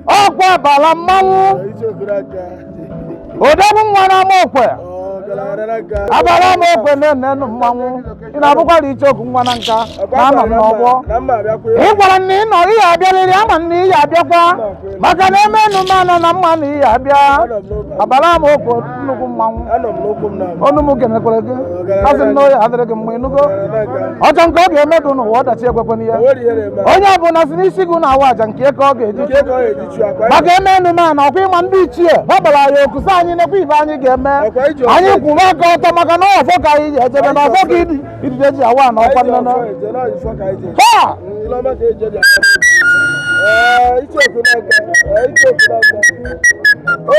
ọkwa bala mmanwụ odogwu nwa n'ama okwe abala ama okwe na-enu mmanwụ ị na-abụkwara icheoku nwa na nka na-anọ n'ọgbọ ị gwara na ị nọ ihe abịarịrị ama na ihe abịakwa maka na eme enu manọ na mma na ihe abịa abala ama okwe nnukwu mmanwụ ọnụ m genekwere gị asị m na oyi adịrị gị mma ịnụgo ọchọ nke ọ ga-emedu n'ụwa ọdachi ekwekwe n'ihe onye ọbụla si n'isi gị na-awa aja nke ka ọ ga-eji maka eme enu mana ọkwa ịma ndị ichie gbabara ya oku sị anyị nekwa ibe anyị ga-eme anyị kwụrụ aka ọtọ maka na ọfọ ka anyị ji ejebe na ọfọ ka idide ji awa na ọkwa nnene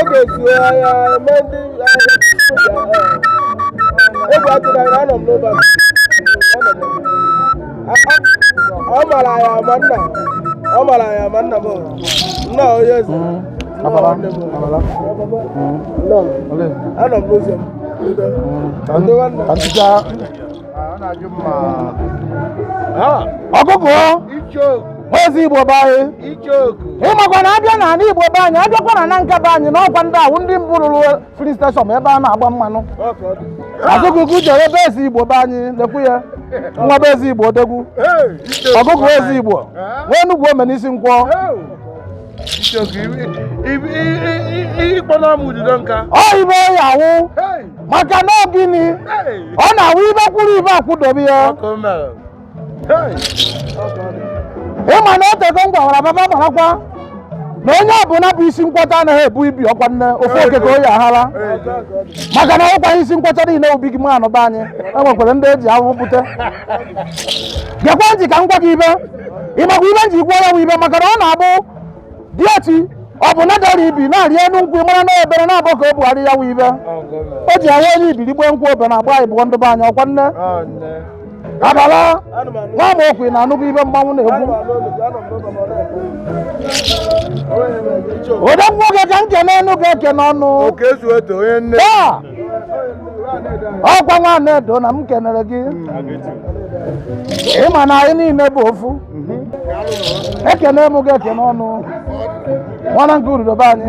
oge zuo ahịa eme ndị egwu atụrụ anyị anọ m n'ụba ọ mara ya ma nna ọ mara ya ma nna m nna onye eze anọ m n'ụzọ ọkụkọ ezi Igbo be anyị ịmakwa na abịa na ala Igbo be anyị abịakwa na nka be anyị na ọkwa ndị awụ ndị mbụ rụrụ filin steshọn ebe a na-agba mmanụ ọkụkụ jere ebe ezi Igbo be anyị lekwu ya nwa be ezi Igbo odegwu ọkụkụ ezi Igbo nwee Enugwu ome n'isi nkwọ ọ ibe ya awụ maka na ogini ọ na-awụ ibe kwuru ibe akwụdobe ya ịma na otego m gwawara baba marakwa na onye ọbụla bụ isi nkwọcha anaghị ebu ibi ọkwa nne ofe oke ka oyi aghara maka na ọkwa isi nkwọcha niile obi gị mmanụ be anyị enwekwara ndị eji ahụhụ bute gekwa ntị ka m gwa gị ibe ịmakwa ibe nji gwọ ya bụ ibe maka na ọ na-abụ dieti ọ bụ na dara ibi na-arị enu nkwụ mara na ebere na-abụ ka o bugharị ya wụ ibe o ji ahụ onye ibiri gbe nkwụ obe na agba anyị bụ ndị be anyị ọkwa nne abala nwa ma okwe na anụgo ibe mmanwụ na-egwu ụdị nwoke ka nkene enu ga-eke n'ọnụ ọkwa nwanne edo na m kenere gị ịma na anyị niile bụ ofu ekene m ga-eke n'ọnụ nwana nke urudobe anyị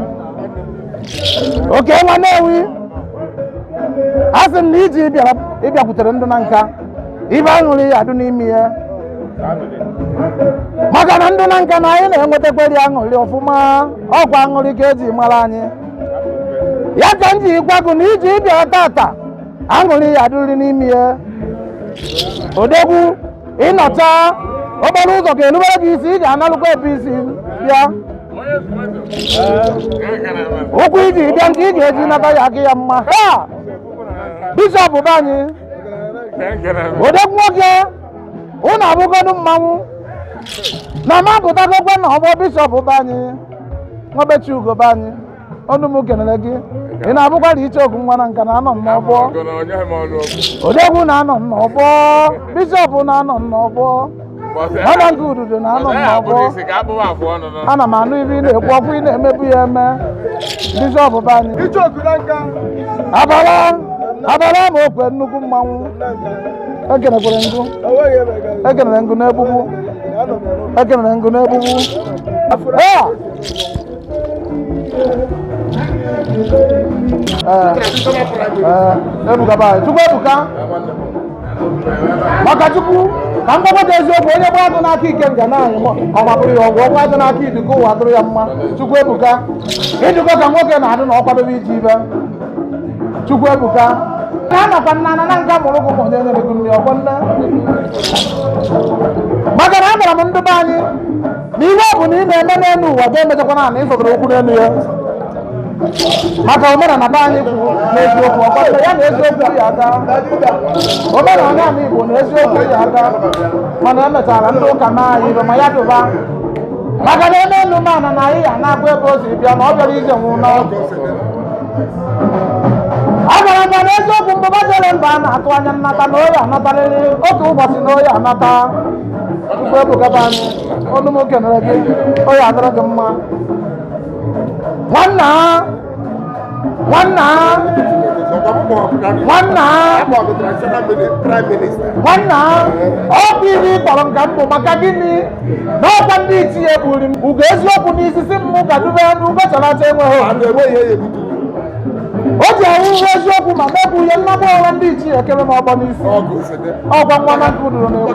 oke nwanne ewi a sị m na iji ịbịakwutere ndụ na nka ibe aṅụrị ya adụ n'ime ya maka na ndụ na nka na anyị na-enwetakweri aṅụrị ọfụma ọkwa aṅụrị ka eji mara anyị ya ka m ji gwagụ na iji ịbịa tata aṅụrị ya adụrị n'ime ya odegwu ịnọcha okporo ụzọ ka erubere gị isi ị ga-analụkwa ebe isi bịa ụkwụ iji bịa nke ị ga-eji nata ya aka ya mma bishọp bụ anyị odegwu nwoke ụnụ abụgodu mmanwụ na m apụtagokwa na ọgbọ bishọp bụ anyị nwabechi ugo be anyị ọnụ m kenere gị ị na-abụkwara icheoku nwa na nka na anọ n'ọgbọ odegwu na-anọ n'ọgbọ bishọp na-anọ n'ọgbọ nwana nke ududo na-anọ n'ọgbọ ana m anụ ibe ị na-ekwu ọkụ ị na-emebu ya eme bishọp bụ anyị abala ma okwe nnukwu mmanwụ ekenekwere ngụ n'egbugbu ekenere ngụ n'egbugbu ebuka be anyị Chukwu ebuka maka Chukwu ka mgbagwata eziokwu onye gba agụ n'aka ike nga na anyị ọgbabụrụ ya ọgwụ ọgwụ agụ n'aka idugo ụwa dụrụ ya mma Chukwu ebuka idugo ka nwoke na-adụ na ọkwadobe iji ibe Chukwu ebuka na-anọkwa nna na nka mụrụ ụgwụ ma onye nyere gị nri ọkwa nne maka na agwara m ndị be anyị na ihe ọ bụ na ị na-eme n'elu ụwa ga-emechakwa na ịzọtara okwu n'elu ya maka omenala be anyị kwuru n'eziokwu ọkwa nne ya na eziokwu ya aga omenala ala Igbo na eziokwu ya aga mana emechara ndị ụka na anyị ibe ma ya dụba maka na eme elu mana na anyị ya na-abụ ebe o siri bịa na ọ bịara ije nwụrụ n'ọgụ agara m na eziokwu mgbe jere mba a na-atụ anya nnata na oyi anatarịrị otu ụbọchị na oyi anata Chukwu ebuka be anyị ọnụ m kenere gị oyi adịrị gị mma nwanna ha nwanna nwanna nwanna ọ bụ ihe ị kpọrọ nka mbụ maka gịnị na ọkwa ndị itinye buru m ugo eziokwu n'isisi m ka dube n'ugo chọrọcha enweghị o ji ahụ ihe eziokwu ma mebụ ihe nnagba ọrụ ndị itinye ekele n'ọgbọ n'isi ọgwa nwa na nkụ dụrụ n'egwu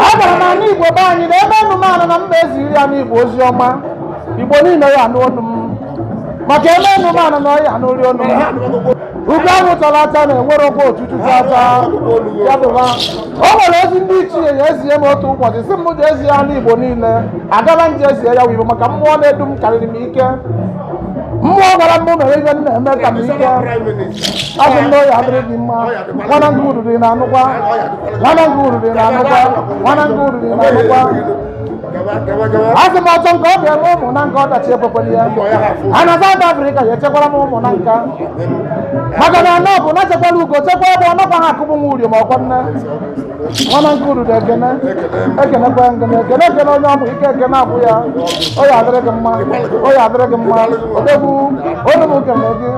a gara na ala igbo be anyị na ebe enumana na mba eziri ya n'igbo ozi ọma igbo niile ya anụ olu m maka ebe enumana na ọya n'ori olu m ugo ahụ chọrọ acha na-enwere okwu otutu acha ya dụba o nwere ozi ndị ichie ya ezie m otu ụbọchị si m ji ezi ya n'igbo niile agala nji ezie ya wibo maka mmụọ na-edu m karịrị m ike mmụọ gara mbụ mere ihe m na-eme ka m ike azụ ndị ọya adịrị gị mma nwana nke uru dị na anụkwa nwana nke uru dị na anụkwa nwana nke uru dị na anụkwa asị m ọchọ nke ọ ga-eme ụmụ na nka ọdachi ekwekwere ya a na South Africa ya echekwara m ụmụ na nka maka na anọ bụ na chekwara ugo chekwa ebe ọ nakwa ha akụbụ nwa uri ma ọkwa nne nwana nke uru dị ekene ekenekwa ekene onye ọbụ ike ekene abụ ya o ya adịrị gị mma odegwu onu m kene gị